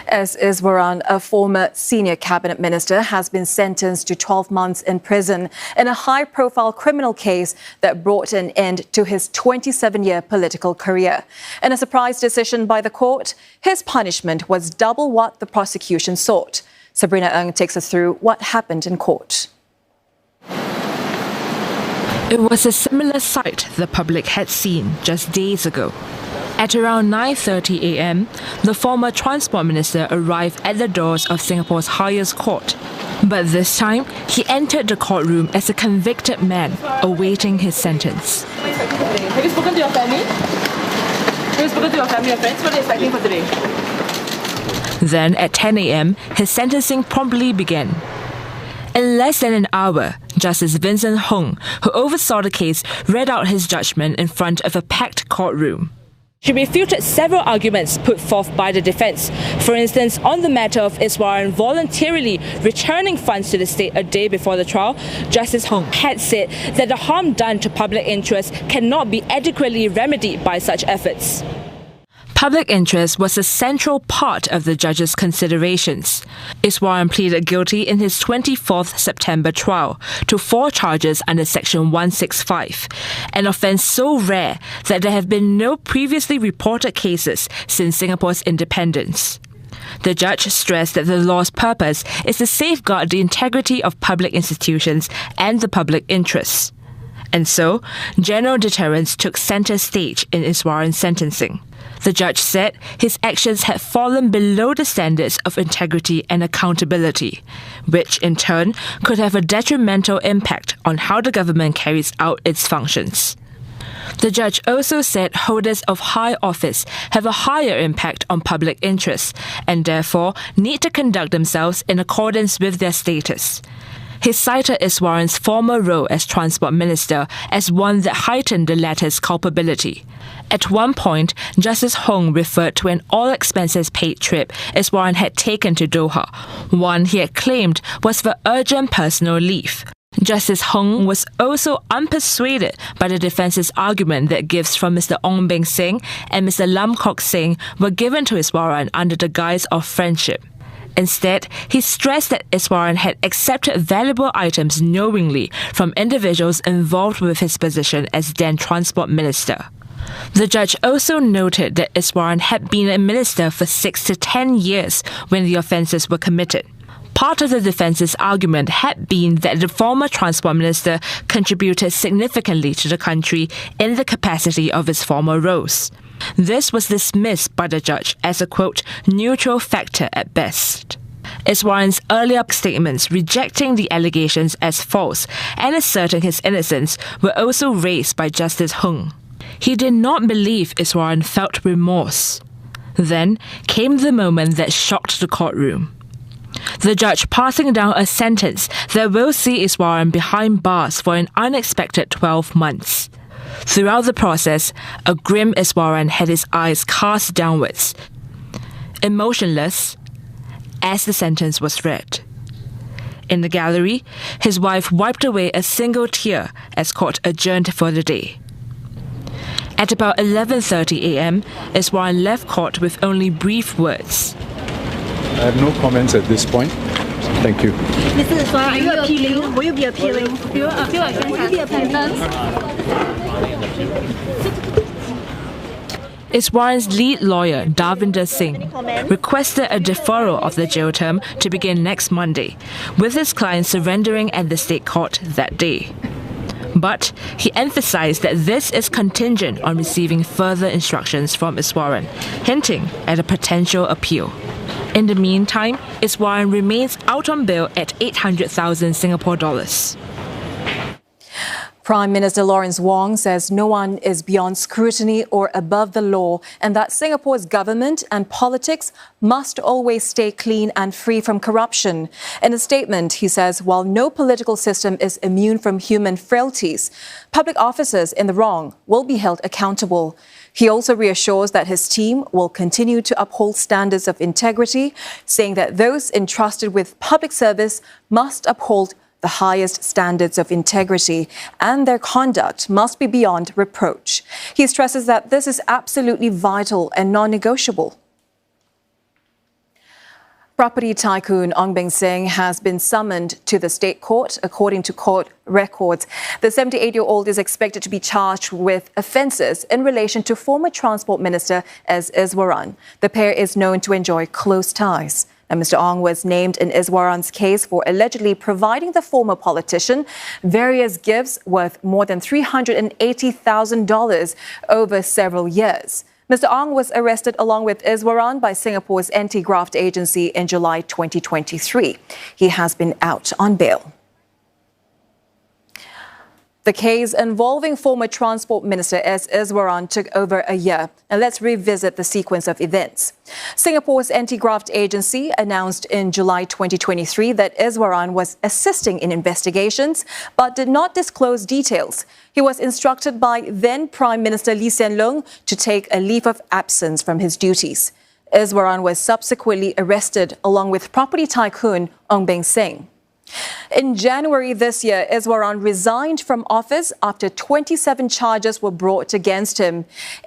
S Iswaran, a former senior cabinet minister, has been sentenced to 12 months in prison in a high-profile criminal case that brought an end to his 27-year political career. In a surprise decision by the court, his punishment was double what the prosecution sought. Sabrina Ng takes us through what happened in court. It was a similar sight the public had seen just days ago. At around 9:30 a.m., the former transport minister arrived at the doors of Singapore's highest court. But this time, he entered the courtroom as a convicted man awaiting his sentence. Have you spoken to your family? Have you spoken to your family and friends? What are you expecting for today? Then, at 10 a.m., his sentencing promptly began. In less than an hour, Justice Vincent Hoong, who oversaw the case, read out his judgment in front of a packed courtroom. She refuted several arguments put forth by the defence. For instance, on the matter of Iswaran voluntarily returning funds to the state a day before the trial, Justice Hoong had said that the harm done to public interest cannot be adequately remedied by such efforts. Public interest was a central part of the judge's considerations. Iswaran pleaded guilty in his 24th September trial to 4 charges under Section 165, an offence so rare that there have been no previously reported cases since Singapore's independence. The judge stressed that the law's purpose is to safeguard the integrity of public institutions and the public interests. And so, general deterrence took centre stage in Iswaran's sentencing. The judge said his actions had fallen below the standards of integrity and accountability, which in turn could have a detrimental impact on how the government carries out its functions. The judge also said holders of high office have a higher impact on public interests and therefore need to conduct themselves in accordance with their status. He cited Iswaran's former role as transport minister as one that heightened the latter's culpability. At one point, Justice Hoong referred to an all-expenses-paid trip Iswaran had taken to Doha, one he had claimed was for urgent personal leave. Justice Hoong was also unpersuaded by the defence's argument that gifts from Mr. Ong Beng Seng and Mr. Lam Kok Seng were given to Iswaran under the guise of friendship. Instead, he stressed that Iswaran had accepted valuable items knowingly from individuals involved with his position as then Transport Minister. The judge also noted that Iswaran had been a minister for 6 to 10 years when the offences were committed. Part of the defence's argument had been that the former transport minister contributed significantly to the country in the capacity of his former roles. This was dismissed by the judge as a, quote, neutral factor at best. Iswaran's earlier statements rejecting the allegations as false and asserting his innocence were also raised by Justice Hoong. He did not believe Iswaran felt remorse. Then came the moment that shocked the courtroom. The judge passing down a sentence that will see Iswaran behind bars for an unexpected 12 months. Throughout the process, a grim Iswaran had his eyes cast downwards, emotionless, as the sentence was read. In the gallery, his wife wiped away a single tear as court adjourned for the day. At about 11:30 a.m., Iswaran left court with only brief words. I have no comments at this point. Thank you. Mr. Iswaran, are you appealing? Will you be appealing? Will you be appealing? Iswaran's lead lawyer, Davinder Singh, requested a deferral of the jail term to begin next Monday, with his client surrendering at the state court that day. But he emphasized that this is contingent on receiving further instructions from Iswaran, hinting at a potential appeal. In the meantime, Iswaran remains out on bail at 800,000 Singapore dollars. Prime Minister Lawrence Wong says no one is beyond scrutiny or above the law and that Singapore's government and politics must always stay clean and free from corruption. In a statement, he says while no political system is immune from human frailties, public officers in the wrong will be held accountable. He also reassures that his team will continue to uphold standards of integrity, saying that those entrusted with public service must uphold the highest standards of integrity and their conduct must be beyond reproach. He stresses that this is absolutely vital and non-negotiable. Property tycoon Ong Beng Seng has been summoned to the state court. According to court records, the 78-year-old is expected to be charged with offences in relation to former Transport Minister S Iswaran. The pair is known to enjoy close ties. Now, Mr. Ong was named in Iswaran's case for allegedly providing the former politician various gifts worth more than $380,000 over several years. Mr. Ong was arrested along with Iswaran by Singapore's anti-graft agency in July 2023. He has been out on bail. The case involving former Transport Minister S Iswaran took over a year. Now let's revisit the sequence of events. Singapore's anti-graft agency announced in July 2023 that Iswaran was assisting in investigations but did not disclose details. He was instructed by then Prime Minister Lee Hsien Loong to take a leave of absence from his duties. Iswaran was subsequently arrested along with property tycoon Ong Beng Seng. In January this year, Iswaran resigned from office after 27 charges were brought against him.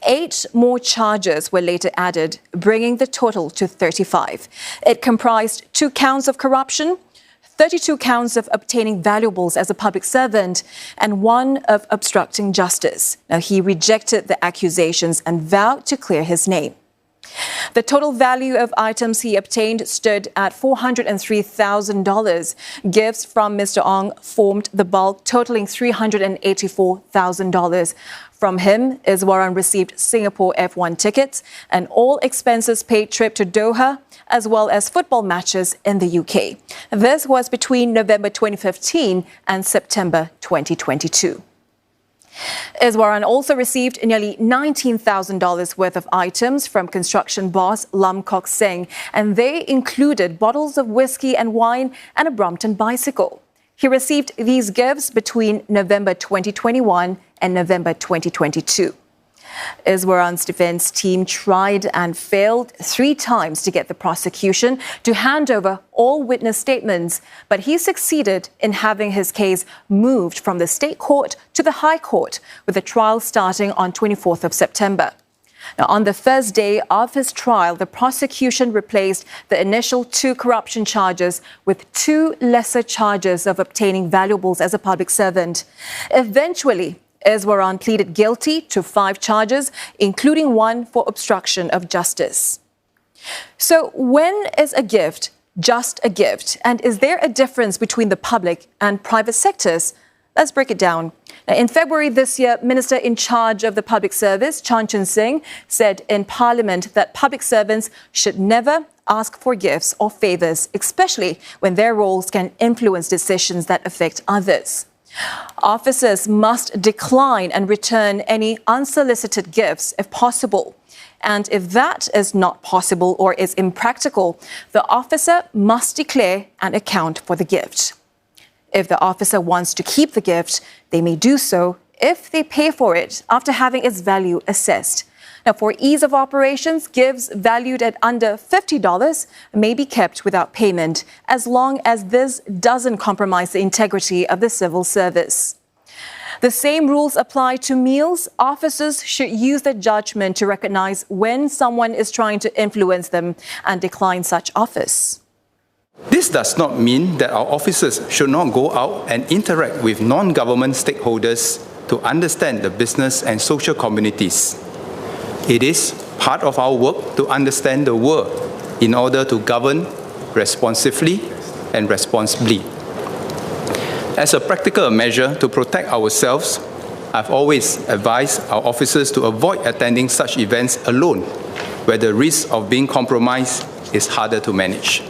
8 more charges were later added, bringing the total to 35. It comprised 2 counts of corruption, 32 counts of obtaining valuables as a public servant, and 1 of obstructing justice. Now, he rejected the accusations and vowed to clear his name. The total value of items he obtained stood at $403,000. Gifts from Mr. Ong formed the bulk, totaling $384,000. From him, Iswaran received Singapore F1 tickets, an all-expenses paid trip to Doha, as well as football matches in the UK. This was between November 2015 and September 2022. Iswaran also received nearly $19,000 worth of items from construction boss Lam Kok Seng, and they included bottles of whiskey and wine and a Brompton bicycle. He received these gifts between November 2021 and November 2022. Iswaran's defense team tried and failed 3 times to get the prosecution to hand over all witness statements, but he succeeded in having his case moved from the state court to the High Court, with the trial starting on 24th of September. Now, on the first day of his trial, the prosecution replaced the initial 2 corruption charges with 2 lesser charges of obtaining valuables as a public servant. Eventually, Iswaran pleaded guilty to 5 charges, including 1 for obstruction of justice. So when is a gift just a gift? And is there a difference between the public and private sectors? Let's break it down. Now, in February this year, Minister in charge of the Public Service, Chan Chun Sing, said in Parliament that public servants should never ask for gifts or favours, especially when their roles can influence decisions that affect others. Officers must decline and return any unsolicited gifts if possible. And if that is not possible or is impractical, the officer must declare and account for the gift. If the officer wants to keep the gift, they may do so if they pay for it after having its value assessed. Now, for ease of operations, gifts valued at under $50 may be kept without payment, as long as this doesn't compromise the integrity of the civil service. The same rules apply to meals. Officers should use their judgment to recognize when someone is trying to influence them and decline such office. This does not mean that our officers should not go out and interact with non-government stakeholders to understand the business and social communities. It is part of our work to understand the world in order to govern responsively and responsibly. As a practical measure to protect ourselves, I've always advised our officers to avoid attending such events alone, where the risk of being compromised is harder to manage.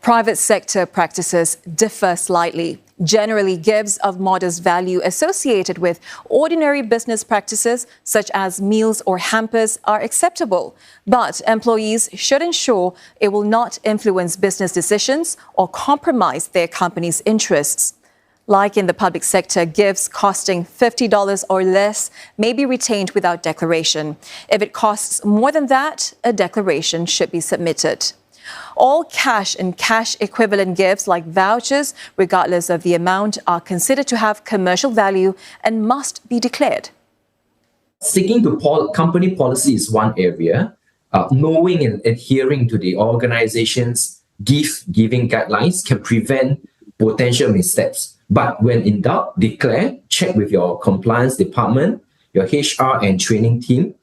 Private sector practices differ slightly. Generally, gifts of modest value associated with ordinary business practices, such as meals or hampers, are acceptable. But employees should ensure it will not influence business decisions or compromise their company's interests. Like in the public sector, gifts costing $50 or less may be retained without declaration. If it costs more than that, a declaration should be submitted. All cash and cash equivalent gifts like vouchers, regardless of the amount, are considered to have commercial value and must be declared. Sticking to company policy is one area. knowing and adhering to the organization's gift-giving guidelines can prevent potential missteps. But when in doubt, declare, check with your compliance department, your HR and training team.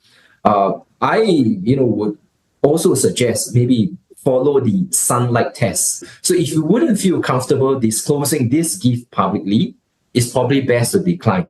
I would also suggest maybe follow the sunlight test. So if you wouldn't feel comfortable disclosing this gift publicly, it's probably best to decline.